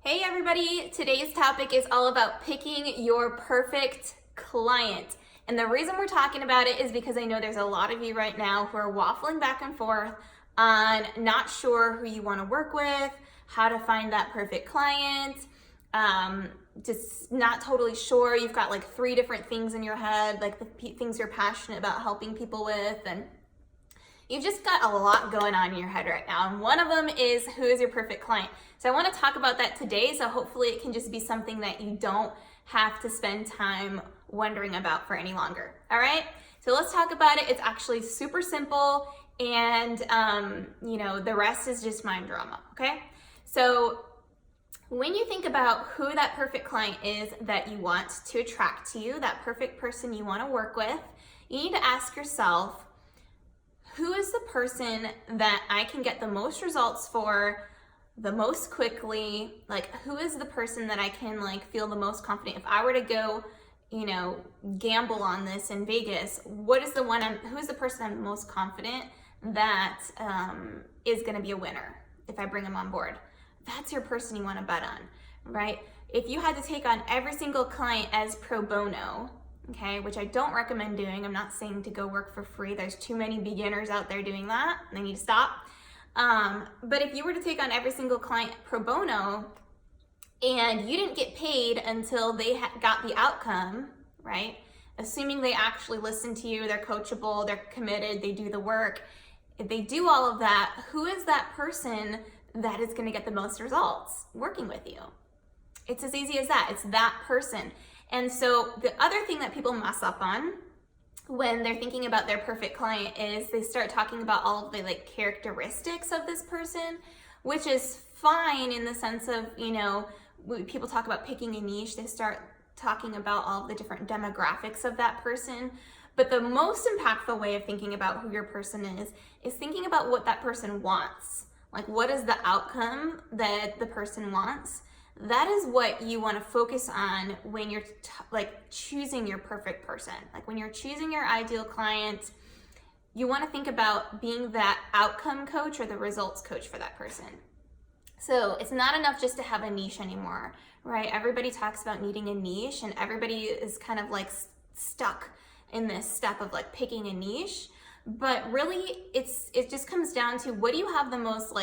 Hey everybody, today's topic is all about picking your perfect client. And the reason we're talking about it is because I know there's a lot of you right now who are waffling back and forth on not sure who you want to work with, how to find that perfect client, just not totally sure. You've got like 3 different things in your head, like the things you're passionate about helping people with, and you've just got a lot going on in your head right now. And one of them is, who is your perfect client? So I want to talk about that today. So hopefully it can just be something that you don't have to spend time wondering about for any longer. All right. So let's talk about it. It's actually super simple. And, the rest is just mind drama. Okay. So when you think about who that perfect client is that you want to attract to you, that perfect person you want to work with, you need to ask yourself, who is the person that I can get the most results for the most quickly? Like, who is the person that I can feel the most confident? If I were to go, gamble on this in Vegas, who is the person I'm most confident that is going to be a winner if I bring them on board? That's your person you want to bet on, right? If you had to take on every single client as pro bono, okay, which I don't recommend doing. I'm not saying to go work for free. There's too many beginners out there doing that. They need to stop. But if you were to take on every single client pro bono and you didn't get paid until they got the outcome, right? Assuming they actually listen to you, they're coachable, they're committed, they do the work. If they do all of that, who is that person that is going to get the most results working with you? It's as easy as that. It's that person. And so the other thing that people mess up on when they're thinking about their perfect client is they start talking about all of the characteristics of this person, which is fine in the sense of, when people talk about picking a niche, they start talking about all of the different demographics of that person. But the most impactful way of thinking about who your person is thinking about what that person wants. Like, what is the outcome that the person wants? That is what you want to focus on when you're choosing your perfect person. Like when you're choosing your ideal client, you want to think about being that outcome coach or the results coach for that person. So it's not enough just to have a niche anymore, right? Everybody talks about needing a niche and everybody is kind of stuck in this step of picking a niche. But really it just comes down to, what do you have the most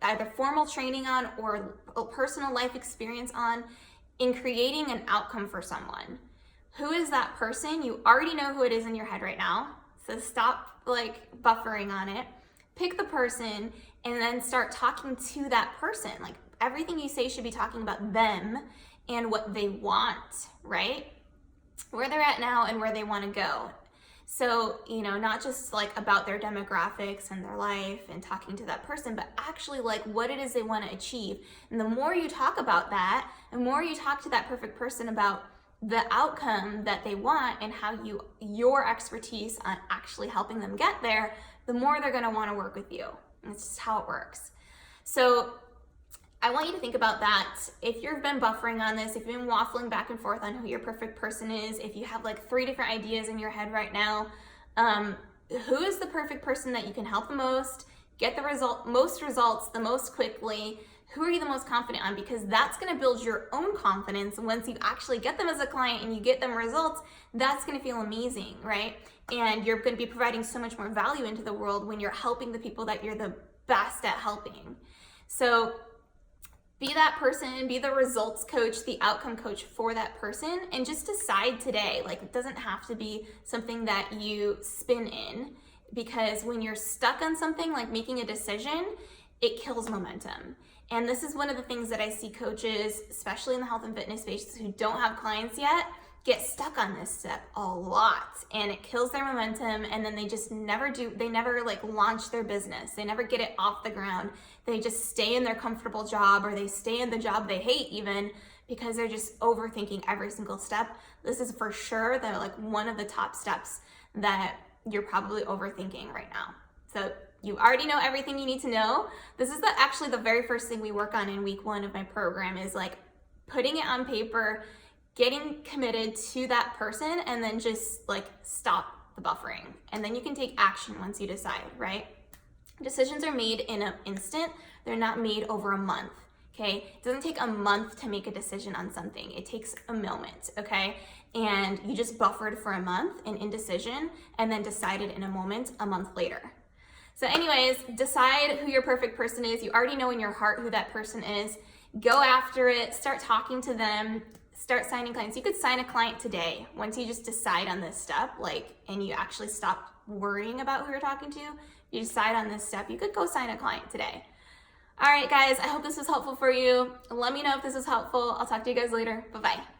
either formal training on or a personal life experience on in creating an outcome for someone? Who is that person? You already know who it is in your head right now. So stop buffering on it. Pick the person and then start talking to that person. Everything you say should be talking about them and what they want, right? Where they're at now and where they want to go. So, not just about their demographics and their life and talking to that person, but actually what it is they want to achieve. And the more you talk about that, the more you talk to that perfect person about the outcome that they want and how your expertise on actually helping them get there, the more they're going to want to work with you. And it's just how it works. So I want you to think about that. If you've been buffering on this, if you've been waffling back and forth on who your perfect person is, if you have 3 different ideas in your head right now, who is the perfect person that you can help the most, get the most results the most quickly? Who are you the most confident on? Because that's going to build your own confidence. Once you actually get them as a client and you get them results, that's going to feel amazing, right? And you're going to be providing so much more value into the world when you're helping the people that you're the best at helping. So be that person, be the results coach, the outcome coach for that person, and just decide today. It doesn't have to be something that you spin in, because when you're stuck on something like making a decision, it kills momentum. And this is one of the things that I see coaches, especially in the health and fitness space, who don't have clients yet, get stuck on this step a lot, and it kills their momentum. And then they just never launch their business. They never get it off the ground. They just stay in their comfortable job, or they stay in the job they hate even, because they're just overthinking every single step. This is for sure one of the top steps that you're probably overthinking right now. So you already know everything you need to know. This is actually the very first thing we work on in week 1 of my program, is putting it on paper, getting committed to that person, and then just stop the buffering. And then you can take action once you decide, right? Decisions are made in an instant. They're not made over a month. okay? It doesn't take a month to make a decision on something. It takes a moment, okay? And you just buffered for a month in indecision and then decided in a moment a month later. So anyways, decide who your perfect person is. You already know in your heart who that person is. Go after it, start talking to them, start signing clients. You could sign a client today. Once you just decide on this step, and you actually stop worrying about who you're talking to, you decide on this step, you could go sign a client today. All right, guys, I hope this was helpful for you. Let me know if this was helpful. I'll talk to you guys later. Bye-bye.